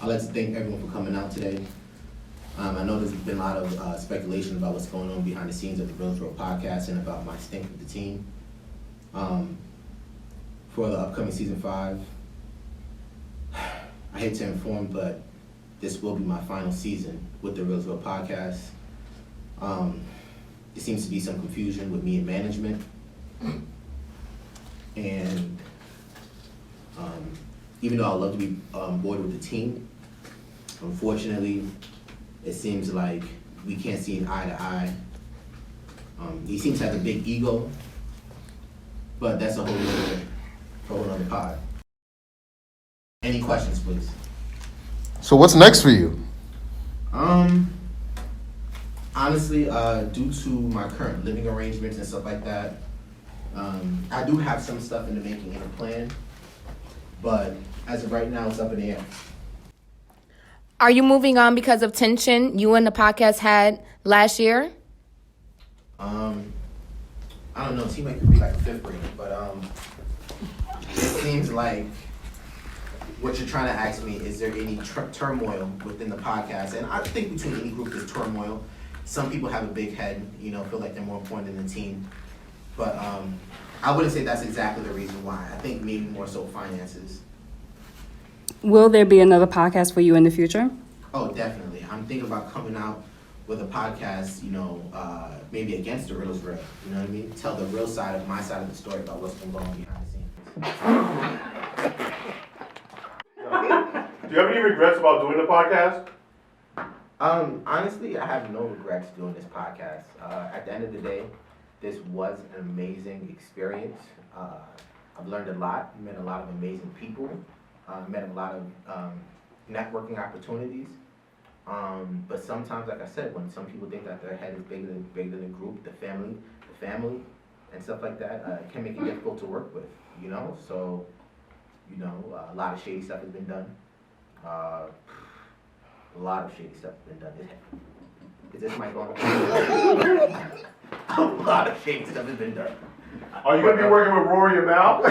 I'd like to thank everyone for coming out today. I know there's been a lot of speculation about what's going on behind the scenes of the Real Throw podcast and about my stint with the team. For the upcoming season 5, I hate to inform, but this will be my final season with the Real Throw podcast. There seems to be some confusion with me and management. And even though I'd love to be on board with the team, unfortunately, it seems like we can't see eye to eye. He seems to have a big ego, but that's a whole other pod. Any questions, please? So what's next for you? Honestly, due to my current living arrangements and stuff like that, I do have some stuff in the making in a plan, but as of right now, it's up in the air. Are you moving on because of tension you and the podcast had last year? I don't know. It seemed like it could be like a 5th grader, but it seems like what you're trying to ask me, is there any turmoil within the podcast? And I think between any group there's turmoil. Some people have a big head, feel like they're more important than the team. But I wouldn't say that's exactly the reason why. I think maybe more so finances. Will there be another podcast for you in the future? Oh, definitely. I'm thinking about coming out with a podcast, maybe against the real's real. You know what I mean? Tell the real side of my side of the story about what's been going on behind the scenes. Do you have any regrets about doing the podcast? Honestly, I have no regrets doing this podcast. At the end of the day, this was an amazing experience. I've learned a lot, met a lot of amazing people, met a lot of networking opportunities. But sometimes, like I said, when some people think that their head is bigger than the group, the family, and stuff like that, it can make it difficult to work with. So, a lot of shady stuff has been done. A lot of shady stuff has been done. Is this mic on? A lot of shady stuff has been done. Are you going to be working with Rory and Mal?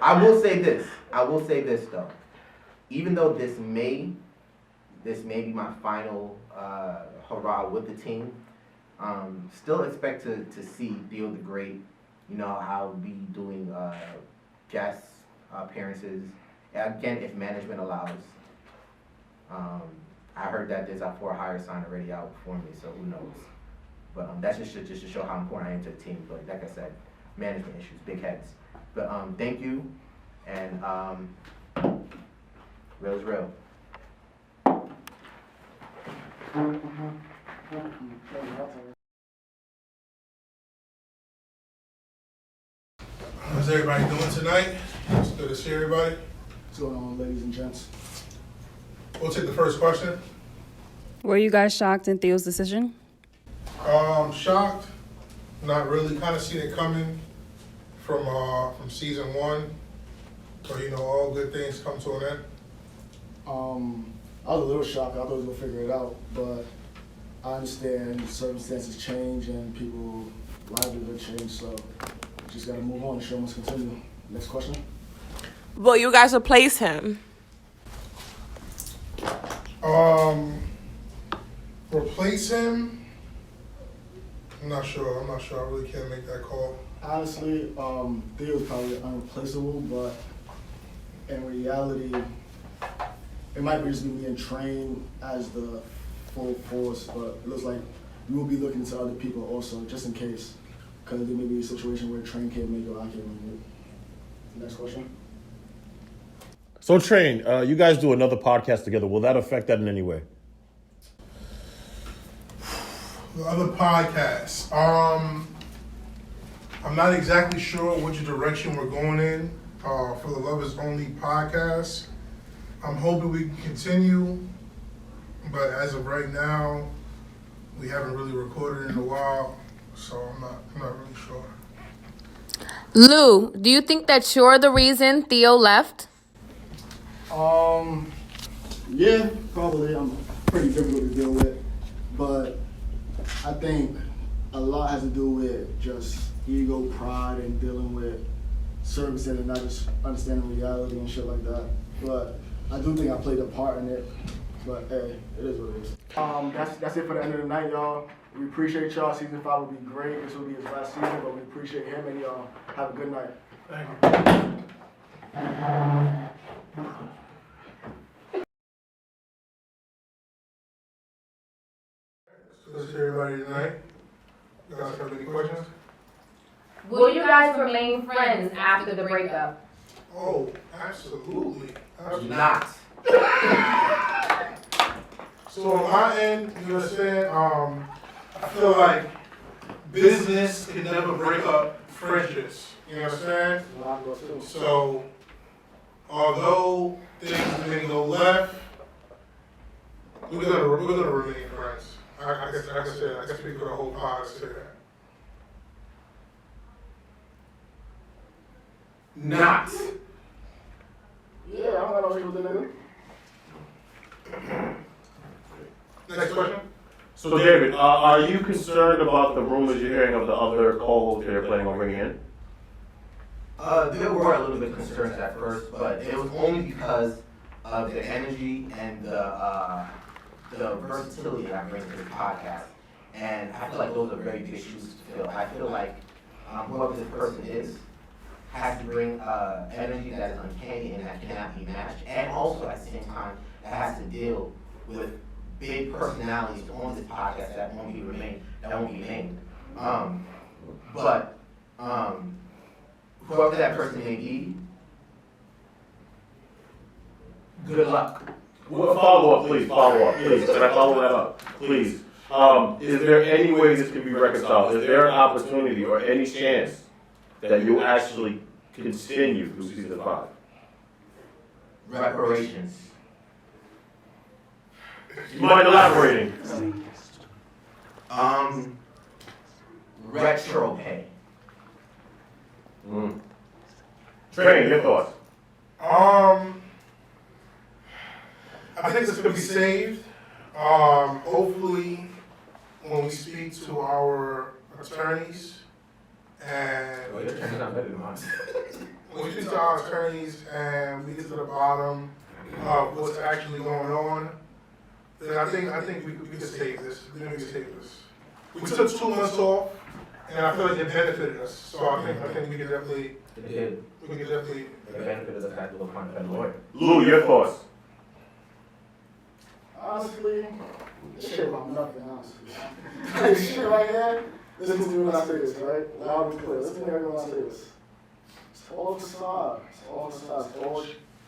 I will say this though. Even though this may be my final hurrah with the team, still expect to see TheoTheGreat. I'll be doing guest appearances, again, if management allows. I heard that there's a for-hire sign already out for me, so who knows. But that's just to show how important I am to the team. But like I said, management issues, big heads. But thank you, and real is real. How's everybody doing tonight? It's good to see everybody. What's going on, ladies and gents? We'll take the first question. Were you guys shocked in Theo's decision? Shocked, not really. Kind of seen it coming from season 1. So all good things come to an end. I was a little shocked. I thought we was gonna figure it out, but I understand circumstances change and people livelihood change, so just gotta move on. The show must continue. Next question. Will you guys replace him? Replace him? I'm not sure. I really can't make that call. Honestly, Theo's probably unreplaceable, but in reality, it might be just me being trained as the full force, but it looks like we will be looking to other people also, just in case, because there may be a situation where Train can't make it or I can't make it. Next question. So, Train, you guys do another podcast together. Will that affect that in any way? The other podcasts. I'm not exactly sure which direction we're going in for the Lovers Only podcast. I'm hoping we can continue, but as of right now, we haven't really recorded in a while, so I'm not really sure. Lou, do you think that you're the reason Theo left? Yeah, probably. I'm pretty difficult to deal with, but I think a lot has to do with just ego, pride, and dealing with servicing and not just understanding reality and shit like that. But I do think I played a part in it. But hey, it is what it is. That's it for the end of the night, y'all. We appreciate y'all. Season 5 will be great. This will be his last season, but we appreciate him and y'all. Have a good night. Thank you. So that's everybody tonight. You guys have any questions? Will you guys remain friends after the breakup? Oh, absolutely. Absolutely. Not. So on my end, you understand, I feel like business can never break up friendships. You understand? So although things may go left, we're gonna remain friends. I can speak for the whole pod to say that. Not. Yeah, I'm not on with the nigga. Next question. So, David, are you concerned about the rumors you're hearing of the other co-hosts they're planning on bringing in? There were a little bit concerns at first, but it was only because of the energy and the versatility that I bring to the podcast. And I feel like those are very big shoes to fill. I feel like whoever this person is has to bring energy that is uncanny and that cannot be matched. And also at the same time, it has to deal with big personalities on this podcast that won't be named. But whoever that person may be, good luck. Well, follow up, please. Can I follow that up? Please. Is there any way this can be reconciled? Is there an opportunity or any chance that you'll actually continue through season 5? Reparations. You mind elaborating? Retro pay. Train, your thoughts? I think this could be saved. Hopefully, when we speak to our attorneys and Oh, your attorney's not better than mine. when we speak to our attorneys and we get to the bottom of what's actually going on, then I think we can save this. Then we can save this. We took 2 months off, and I feel like it benefited us. So I think we can definitely. It did. We can definitely. The benefit of the fact that we'll find a better lawyer. Lou, your thoughts? Honestly, this shit about nothing, honestly. This shit right here, listen to me when I say this, right? Loud and clear. Listen to me when I say this. It's all facade. It's all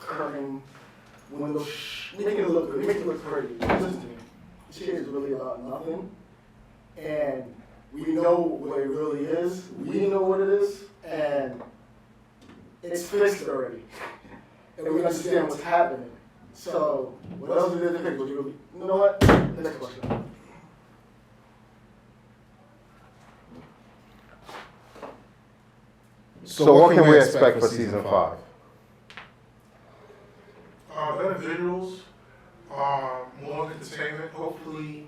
curtain, windows, making it look good, making it look pretty. Listen to me. This shit is really about nothing. And we know what it really is. We know what it is. And it's fixed already. And we understand what's happening. So, what else is there to fix? You know what? Next question. So what can we expect for season 5? Better visuals, more entertainment. Hopefully,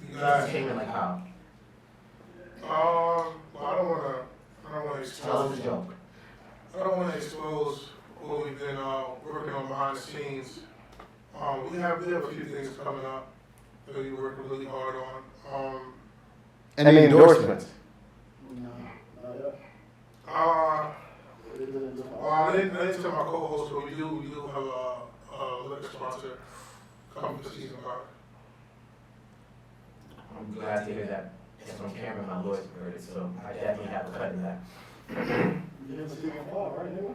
you guys. Entertainment like how? I don't want to Tell expose. us a joke. I don't want to expose what we've been working on behind the scenes. We have a few things coming up that we're working really hard on. Any endorsements? No, not yet. Well, I didn't tell my co-host, but we do have a liquor sponsor coming for season 5. I'm glad to hear that. It's on camera, my lawyers heard it, so I definitely have a cut in that. You're in season 5, right, nigga?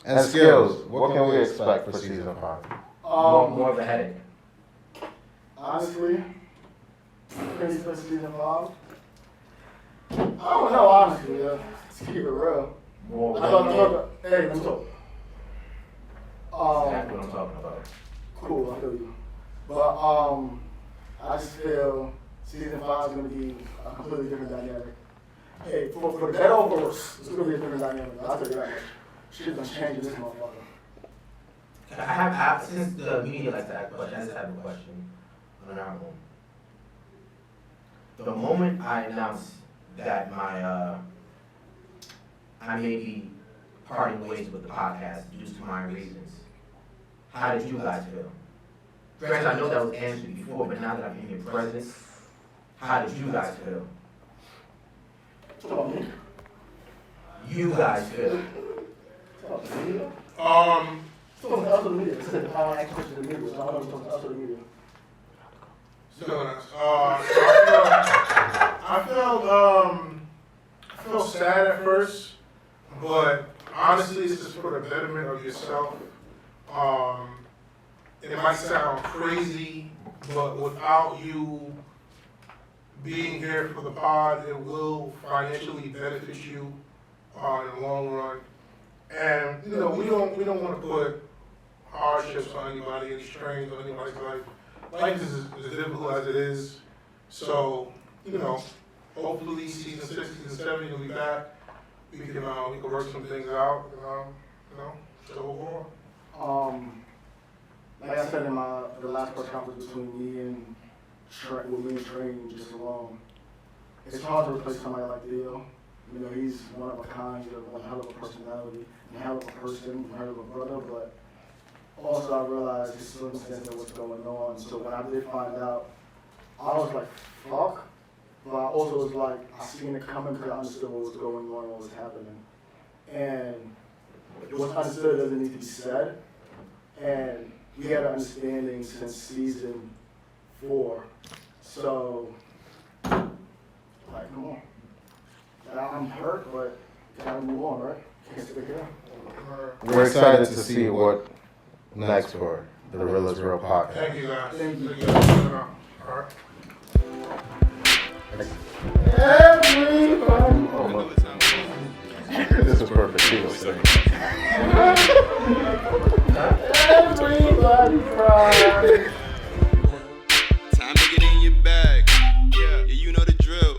And skills, what can we expect for season 5? More of a headache. Honestly, crazy for season 5. I don't know, honestly, yeah. Let's keep it real. More Hey, let me talk. Exactly what I'm talking about. Cool, I feel you. But I just feel season 5 is gonna be a completely different dynamic. Hey, for the better or for worse, it's gonna be a different dynamic. I'll tell you that much. Shit's gonna change in this motherfucker. I have, since the media likes to ask questions, I just have a question on our own. The moment I announced that I may be parting ways with the podcast due to my reasons. How did you guys feel? Granted, I know that was answered before, but now that I'm in your presence, how did you guys feel? You guys feel? I feel sad at first, but honestly, this is for the betterment of yourself. It might sound crazy, but without you being here for the pod, it will financially benefit you in the long run. And we don't want to put hardships on anybody, any strains on anybody's life. Life is as difficult as it is. So, hopefully season 6, season 7, you'll be back. We can work some things out. So overall. Like I said in the last press conference between me and Train just alone, it's hard to replace somebody like Theo. He's one of a kind, one hell of a personality, one hell of a person, one hell of a brother, but also I realized his circumstance of what's going on. So when I did find out, I was like, fuck. But I also was like, I seen it coming because I understood what was going on, what was happening. And what's understood doesn't need to be said. And we had an understanding since season 4. So, like, come on. I'm hurt, but gotta move on, right? Can't stay here. We're excited to see what next for the Real is Real podcast. Thank you guys. Thank you. All right. Everybody. This is perfect. He was saying. Everybody cry. Time to get in your bag. Yeah, you know the drill.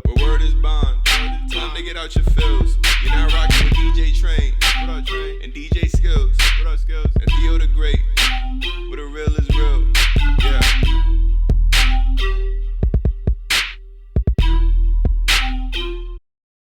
Where word is bond. Time to get out your field.